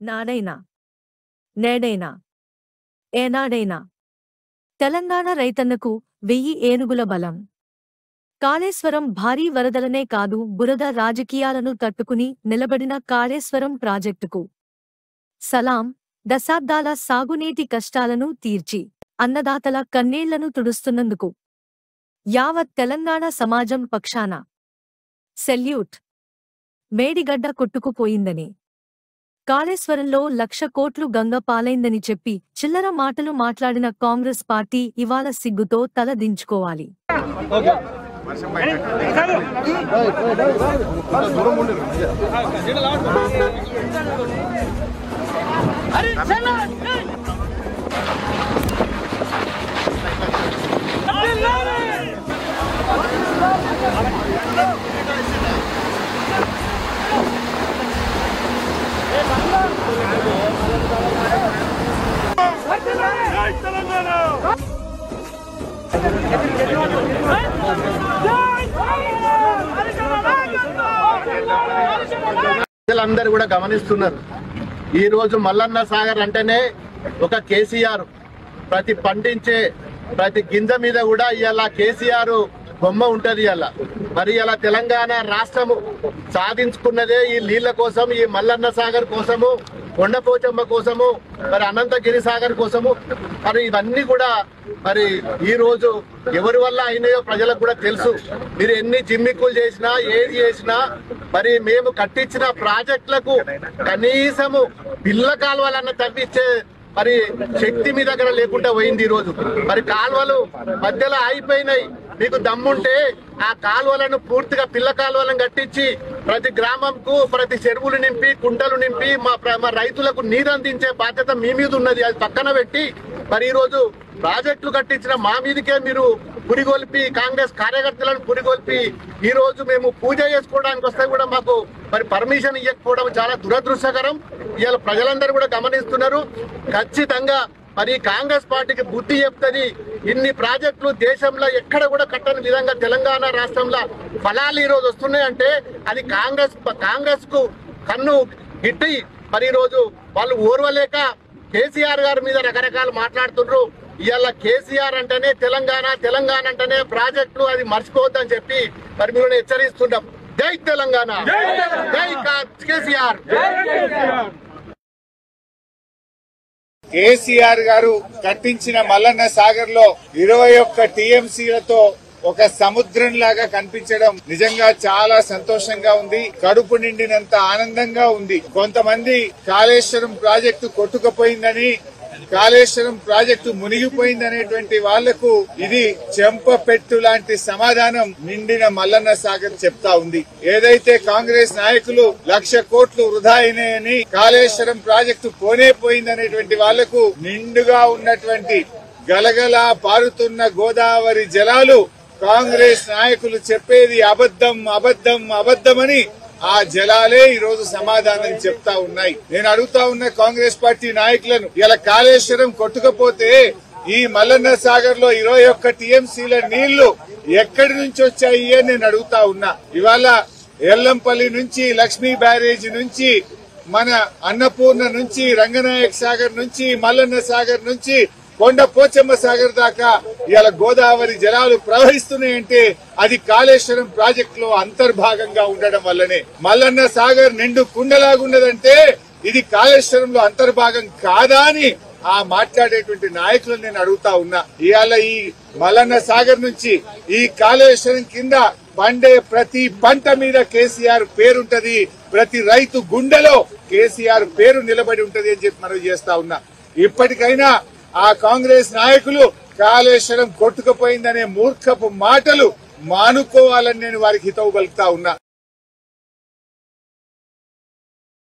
నాడైనా నేడైనా ఏనాడైనా తెలంగాణ రైతన్నకు 1000 ఏనుగుల బలం. కాళేశ్వరం భారీ వరదలనే కాదు బురద రాజకీయాలను తట్టుకుని నిలబడిన కాళేశ్వరం ప్రాజెక్టుకు సలాం. దశాబ్దాల సాగునీటి కష్టాలను తీర్చి అన్నదాతల కన్నీళ్లను తుడుస్తున్నందుకు యావత్ తెలంగాణ సమాజం పక్షాన సెల్యూట్. మేడిగడ్డ కొట్టుకుపోయిందని, కాళేశ్వరంలో 1,00,000 కోట్లు గంగ పాలైందని చెప్పి చిల్లర మాటలు మాట్లాడిన కాంగ్రెస్ పార్టీ ఇవాళ సిగ్గుతో తల దించుకోవాలి. ప్రజలందరూ కూడా గమనిస్తున్నారు. ఈ రోజు మల్లన్న సాగర్ అంటేనే ఒక కేసీఆర్, ప్రతి పండించే ప్రతి గింజ మీద కూడా ఇవాళ కేసీఆర్ బొమ్మ ఉంటది. ఇవాళ మరి ఇలా తెలంగాణ రాష్ట్రము సాధించుకున్నదే ఈ నీళ్ల కోసం, ఈ మల్లన్న సాగర్ కోసము, కొండపోచమ్మ కోసము, మరి అనంతగిరి సాగర్ కోసము. మరి ఇవన్నీ కూడా మరి ఈ రోజు ఎవరి వల్ల అయినాయో ప్రజలకు కూడా తెలుసు. మీరు ఎన్ని జిమ్మిక్కులు చేసినా ఏది చేసినా మరి మేము కట్టించిన ప్రాజెక్టులకు కనీసము పిల్ల కాలువలన్న తవ్వించే మరి శక్తి మీ దగ్గర లేకుండా పోయింది. ఈ రోజు మరి కాలువలు మధ్యలో ఆగిపోయినాయి. మీకు దమ్ముంటే ఆ కాలువలను పూర్తిగా పిల్ల కాలువలను కట్టించి ప్రతి గ్రామంకు ప్రతి చెరువులు నింపి కుంటలు నింపి మా రైతులకు నీరు అందించే బాధ్యత మీ మీద ఉన్నది. అది పక్కన పెట్టి మరి ఈ రోజు ప్రాజెక్టులు కట్టించిన మా మీదకే మీరు పురిగొల్పి, కాంగ్రెస్ కార్యకర్తలను పురిగొల్పి ఈ రోజు మేము పూజ చేసుకోవడానికి వస్తే కూడా మాకు మరి పర్మిషన్ ఇవ్వకపోవడం చాలా దురదృష్టకరం. ఇవాళ ప్రజలందరూ కూడా గమనిస్తున్నారు. ఖచ్చితంగా మరి కాంగ్రెస్ పార్టీకి బుద్ధి చెప్తుంది. ఇన్ని ప్రాజెక్టులు దేశంలో ఎక్కడ కూడా కట్టని విధంగా తెలంగాణ రాష్ట్రంలో ఫలాలు ఈ రోజు వస్తున్నాయంటే అది కాంగ్రెస్ కు కన్ను గిట్టి మరి ఈ రోజు వాళ్ళు ఓర్వలేక కేసీఆర్ గారి మీద రకరకాలు మాట్లాడుతున్నారు. ఇవాళ కేసీఆర్ అంటేనే తెలంగాణ అంటేనే ప్రాజెక్టులు, అది మర్చిపోవద్దని చెప్పి మరి మీరు హెచ్చరిస్తున్నాం. జై తెలంగాణ, జై కేసీఆర్. కేసీఆర్ గారు కట్టించిన మల్లన్న సాగర్ లో 21 టీఎంసీలతో ఒక సముద్రం లాగా కనిపించడం నిజంగా చాలా సంతోషంగా ఉంది. కడుపు నిండినంత ఆనందంగా ఉంది. కొంతమంది కాళేశ్వరం ప్రాజెక్టు కొట్టుకుపోయిందని, కాళేశ్వరం ప్రాజెక్టు మునిగిపోయిందనేటువంటి వాళ్లకు ఇది చెంపపెట్టు లాంటి సమాధానం నిండిన మల్లన్న సాగర్ చెప్తా ఉంది. ఏదైతే కాంగ్రెస్ నాయకులు 1,00,000 కోట్లు వృధా అయినాయని, కాళేశ్వరం ప్రాజెక్టు పోయిందనేటువంటి వాళ్లకు నిండుగా ఉన్నటువంటి గలగలా పారుతున్న గోదావరి జలాలు కాంగ్రెస్ నాయకులు చెప్పేది అబద్దమని ఆ జలాలే ఈ రోజు సమాధానం చెప్తా ఉన్నాయి. నేను అడుగుతా ఉన్న కాంగ్రెస్ పార్టీ నాయకులను, ఇలా కాళేశ్వరం కొట్టుకపోతే ఈ మల్లన్న సాగర్ లో 21 టీఎంసీల నీళ్లు ఎక్కడి నుంచి వచ్చాయి అని నేను అడుగుతా ఉన్నా. ఇవాళ ఎల్లంపల్లి నుంచి, లక్ష్మీ బ్యారేజీ నుంచి, మన అన్నపూర్ణ నుంచి, రంగనాయక్ సాగర్ నుంచి, మల్లన్న సాగర్ నుంచి, కొండ పోచమ్మ సాగర్ దాకా ఇవాళ గోదావరి జలాలు ప్రవహిస్తున్నాయంటే అది కాళేశ్వరం ప్రాజెక్టు లో అంతర్భాగంగా ఉండడం వల్లనే. మల్లన్న సాగర్ నిండు కుండలాగున్నదంటే ఇది కాళేశ్వరంలో అంతర్భాగం కాదా అని ఆ మాట్లాడేటువంటి నాయకులను నేను అడుగుతా ఉన్నా. ఇవాళ ఈ మల్లన్న సాగర్ నుంచి ఈ కాళేశ్వరం కింద పండే ప్రతి పంట మీద కేసీఆర్ పేరుంటది. ప్రతి రైతు గుండెలో కేసీఆర్ పేరు నిలబడి ఉంటది అని చెప్పి మనం చేస్తా ఉన్నా. ఇప్పటికైనా ఆ కాంగ్రెస్ నాయకులు కాళేశ్వరం కొట్టుకుపోయిందనే మూర్ఖపు మాటలు మానుకోవాలని నేను వారికి హితవు పలుకుతా ఉన్నా.